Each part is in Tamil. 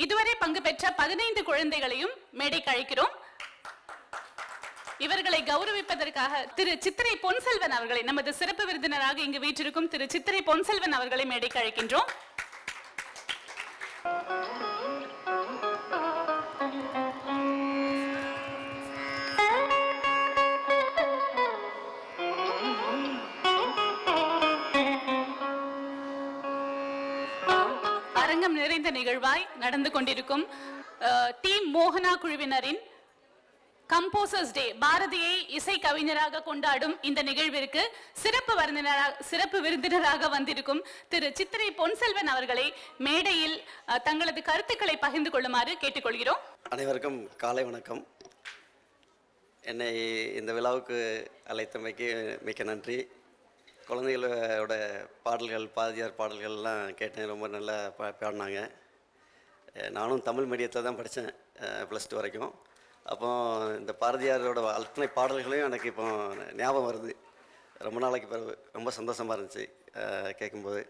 இதுவரை பங்கு பெற்ற 15 குழந்தைகளையும் மேடைக்கு அழைக்கிறோம். இவர்களை கௌரவிப்பதற்காக திரு சித்திரை பொன் செல்வன் அவர்களை நமது சிறப்பு விருந்தினராக இங்கு வீற்றிருக்கும் திரு சித்திரை பொன் செல்வன் அவர்களை மேடைக்கு அழைக்கின்றோம். அரங்கம் நிறைந்த நிகழ்வாய் நடந்து கொண்டிருக்கும் டீம் மோகனா குழுவினரின் கம்போசர்ஸ் டே, பாரதியை இசை கவிஞராக கொண்டாடும் இந்த நிகழ்விற்கு சிறப்பு விருந்தினராக வந்திருக்கும் திரு சித்திரை பொன் செல்வன் அவர்களை மேடையில் தங்களது கருத்துக்களை பகிர்ந்து கொள்ளுமாறு கேட்டுக்கொள்கிறோம். அனைவருக்கும் காலை வணக்கம். என்னை இந்த விழாவுக்கு அழைத்தமைக்கு மிக்க நன்றி. குழந்தைகளோட பாடல்கள், பாரதியார் பாடல்கள்லாம் கேட்டேன். ரொம்ப நல்லா பாடினாங்க. நானும் தமிழ் மீடியத்தில் தான் படித்தேன் +2 வரைக்கும். அப்போ இந்த பாரதியாரோட அத்தனை பாடல்களையும் எனக்கு இப்போ ஞாபகம் வருது. ரொம்ப நாளைக்கு பிறகு ரொம்ப சந்தோஷமாக இருந்துச்சு கேட்கும்போது.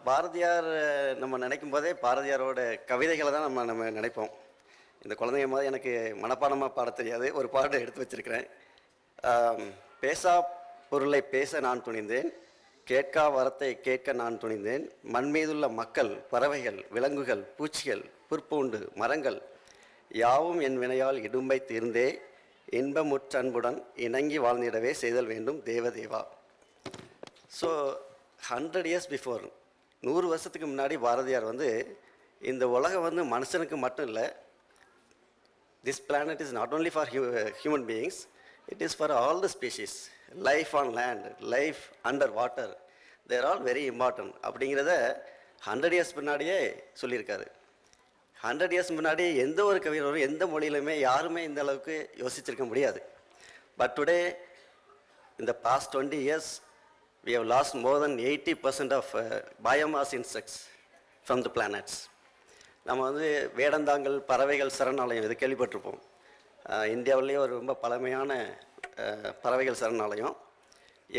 பாரதியார் நம்ம நினைக்கும் போதே பாரதியாரோட கவிதைகளை தான் நம்ம நினைப்போம். இந்த குழந்தைங்க மாதிரி எனக்கு மனப்பாடமாக பாட தெரியாது. ஒரு பாட்டை எடுத்து வச்சுருக்கிறேன். பேசா பொருளை பேச நான் துணிந்தேன், கேட்கா வரத்தை கேட்க நான் துணிந்தேன், மண் மீதுள்ள மக்கள், பறவைகள், விலங்குகள், பூச்சிகள், புற்பூண்டு, மரங்கள் யாவும் என் வினையால் இடும்பை தீர்ந்தே இன்பமுற்றன்புடன் இணங்கி வாழ்ந்திடவே செய்தல் வேண்டும் தேவதேவா. ஸோ 100 years பிஃபோர், 100 வருஷத்துக்கு முன்னாடி பாரதியார் இந்த உலகம் மனுஷனுக்கு மட்டும் இல்லை, this planet is not only for human beings, it is for all the species. Life on land, life under water, they are all very important. அப்படிங்கிறத 100 years முன்னாடியே சொல்லியிருக்காரு. 100 years முன்னாடி எந்த ஒரு கவிஞரும் எந்த மொழியிலுமே யாருமே இந்த அளவுக்கு யோசிச்சிருக்க முடியாது. But today, in the past 20 years, we have lost more than 80% of biomass insects from the planets. நம்ம வேடந்தாங்கல் பறவைகள் சரணாலயம் இது கேள்விப்பட்டிருப்போம். இந்தியாவிலேயே ஒரு ரொம்ப பழமையான பறவைகள் சரணாலயம்.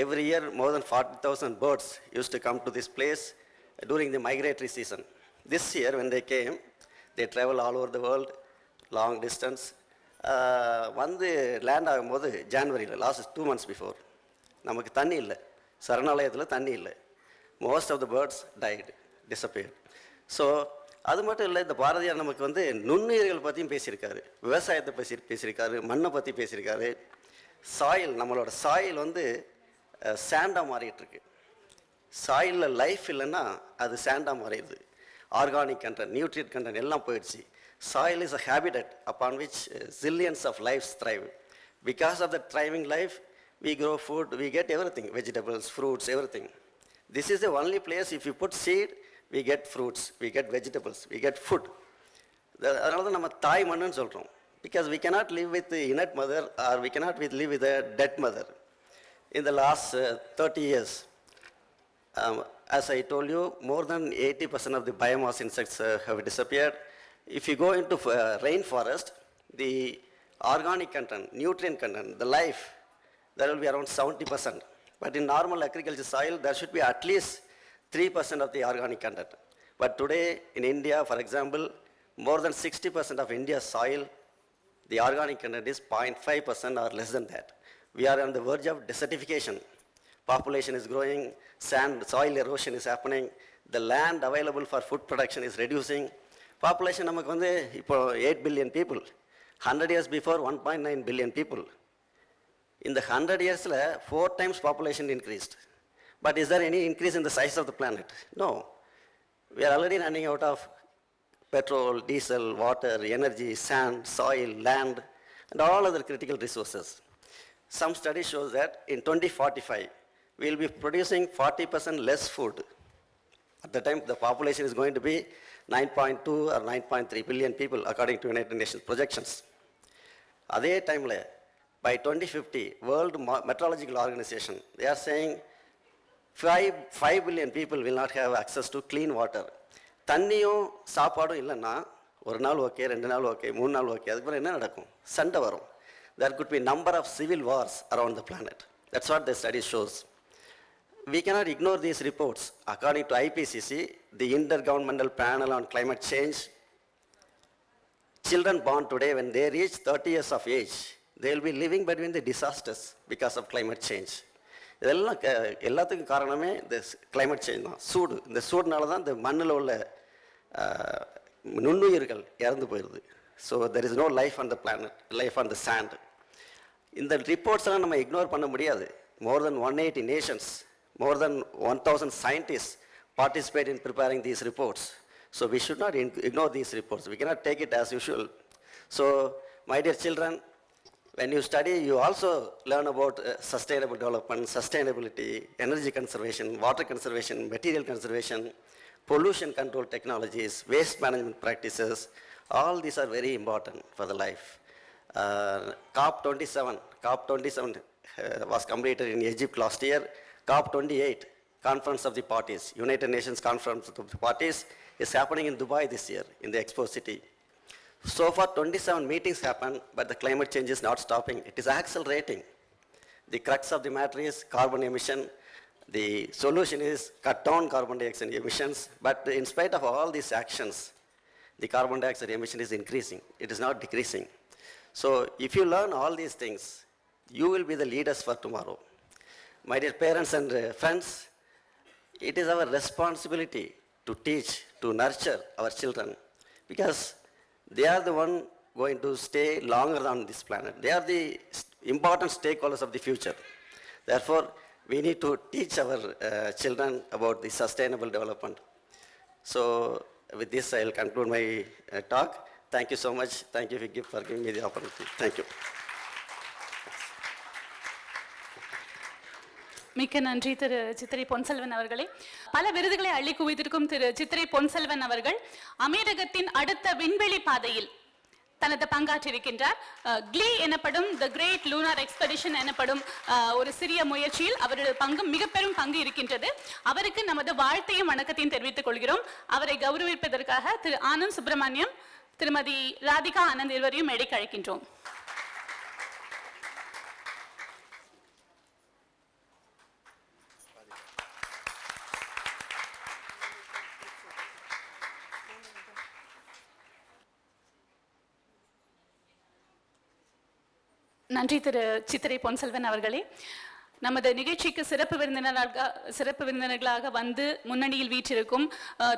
Every year more than 40,000 birds used to come to this place during the migratory season. This year when they came, they travel all over the world, long distance. Land ஆகும்போது ஜான்வரியில், லாஸ்ட் 2 months பிஃபோர், நமக்கு தண்ணி இல்லை, சரணாலயத்தில் தண்ணி இல்லை. Most of the birds died, disappeared. So அது மட்டும் இல்லை, இந்த பாரதியார் நமக்கு நுண்ணுயிர்கள் பற்றியும் பேசியிருக்காரு, விவசாயத்தை பேசியிருக்காரு, மண்ணை பற்றி பேசியிருக்காரு. சாயில், நம்மளோட சாயில் சாண்டாக மாறிட்டுருக்கு. சாயிலில் லைஃப் இல்லைன்னா அது சாண்டாக மாறிடுது. ஆர்கானிக் கண்டென்ட், நியூட்ரியன்ட் கண்டென்ட் எல்லாம் போயிடுச்சு. Soil is a habitat upon which zillions of lives thrive. Because of the thriving life, we grow food, we get everything, vegetables, fruits, everything. This is the only place, if you put seed, we get fruits, we get vegetables, we get food. அதனால தான் நம்ம தாய் மண்ணுன்னு சொல்கிறோம். Because we cannot live with the inert mother, or we cannot live with a dead mother. In the last 30 years, as I told you, more than 80% of the biomass insects have disappeared. If you go into rainforest, the organic content, nutrient content, the life, there will be around 70%. But in normal agriculture soil, there should be at least 3% of the organic content. But today in India, for example, more than 60% of India's soil, the organic content is 0.5% or less than that. We are on the verge of desertification. Population is growing, soil erosion is happening, the land available for food production is reducing. Population நமக்கு இப்போ 8 billion people. 100 years before 1.9 billion people. In the 100 years, 4 times population increased. But is there any increase in the size of the planet? No. We are already running out of petrol, diesel, water, energy, sand, soil, land, and all other critical resources. Some study shows that in 2045, we will be producing 40% less food. At the time, the population is going to be 9.2 or 9.3 billion people, according to United Nations projections. At that time, by 2050, World Meteorological Organization, they are saying 5 billion people will not have access to clean water. தண்ணியும் சாப்பாடும் இல்லைன்னா ஒரு நாள் ஓகே, 2 நாள் ஓகே, 3 நாள் ஓகே, அதுக்கப்புறம் என்ன நடக்கும்? சண்டை வரும். There could be number of civil wars around the planet. That's what the study shows. we cannot ignore these reports. According to IPCC, the Intergovernmental Panel on Climate Change, children born today, when they reach 30 years of age, they will be living between the disasters because of climate change. இதெல்லாம் எல்லாத்துக்கும் காரணமே இந்த climate change தான். சூடு, இந்த சூடுனால தான் இந்த மண்ணில் உள்ள நுண்ணுயிர்கள் இறந்து போயிடுது. So there is no life on the planet, life on the sand. இந்த ரிப்போர்ட்ஸ்லாம் நம்ம இக்னோர் பண்ண முடியாது. More than 180 nations, more than 1,000 scientists participate in preparing these reports. So we should not ignore these reports. We cannot take it as usual. So, my dear children, when you study, you also learn about sustainable development, sustainability, energy conservation, water conservation, material conservation, pollution control technologies, waste management practices. All these are very important for the life. COP27 was completed in Egypt last year. COP28, Conference of the Parties, United Nations Conference of the Parties, is happening in Dubai this year, in the Expo City. So far, 27 meetings happened, but the climate change is not stopping. It is accelerating. The crux of the matter is carbon emission. The solution is cut down carbon dioxide emissions, but in spite of all these actions, the carbon dioxide emission is increasing. It is not decreasing. So if you learn all these things, you will be the leaders for tomorrow. My dear parents and friends, it is our responsibility to teach, to nurture our children, because they are the one going to stay longer on this planet. They are the important stakeholders of the future. Therefore, we need to teach our children about the sustainable development. So with this, I will conclude my talk. Thank you so much. Thank you for giving me the opportunity. Thank you. மிக்க நன்றி திரு சித்திரை பொன் செல்வன் அவர்களே. பல விருதுகளை அள்ளி குவித்திருக்கும் திரு சித்திரை பொன் செல்வன் அவர்கள் அமீரகத்தின் அடுத்த விண்வெளி பாதையில் தனது பங்காற்றிருக்கின்றார். கிளி எனப்படும் தி கிரேட் லூனார் எக்ஸ்பெடிஷன் எனப்படும் ஒரு சிறிய முயற்சியில் அவரது பங்கு மிக பெரும் பங்கு இருக்கின்றது. அவருக்கு நமது வாழ்த்தையும் வணக்கத்தையும் தெரிவித்துக் கொள்கிறோம். அவரை கௌரவிப்பதற்காக திரு ஆனந்த் சுப்பிரமணியம், திருமதி ராதிகா ஆனந்த் இருவரையும் மேடைக்கு அழைக்கின்றோம். நன்றி திரு சித்திரை பொன் செல்வன் அவர்களே. நமது நிகழ்ச்சிக்கு சிறப்பு விருந்தினர்களாக வந்து முன்னணியில் வீற்றிருக்கும்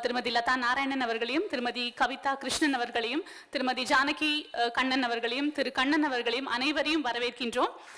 திருமதி லதா நாராயணன் அவர்களையும், திருமதி கவிதா கிருஷ்ணன் அவர்களையும், திருமதி ஜானகி கண்ணன் அவர்களையும், திரு கண்ணன் அவர்களையும் அனைவரையும் வரவேற்கின்றோம்.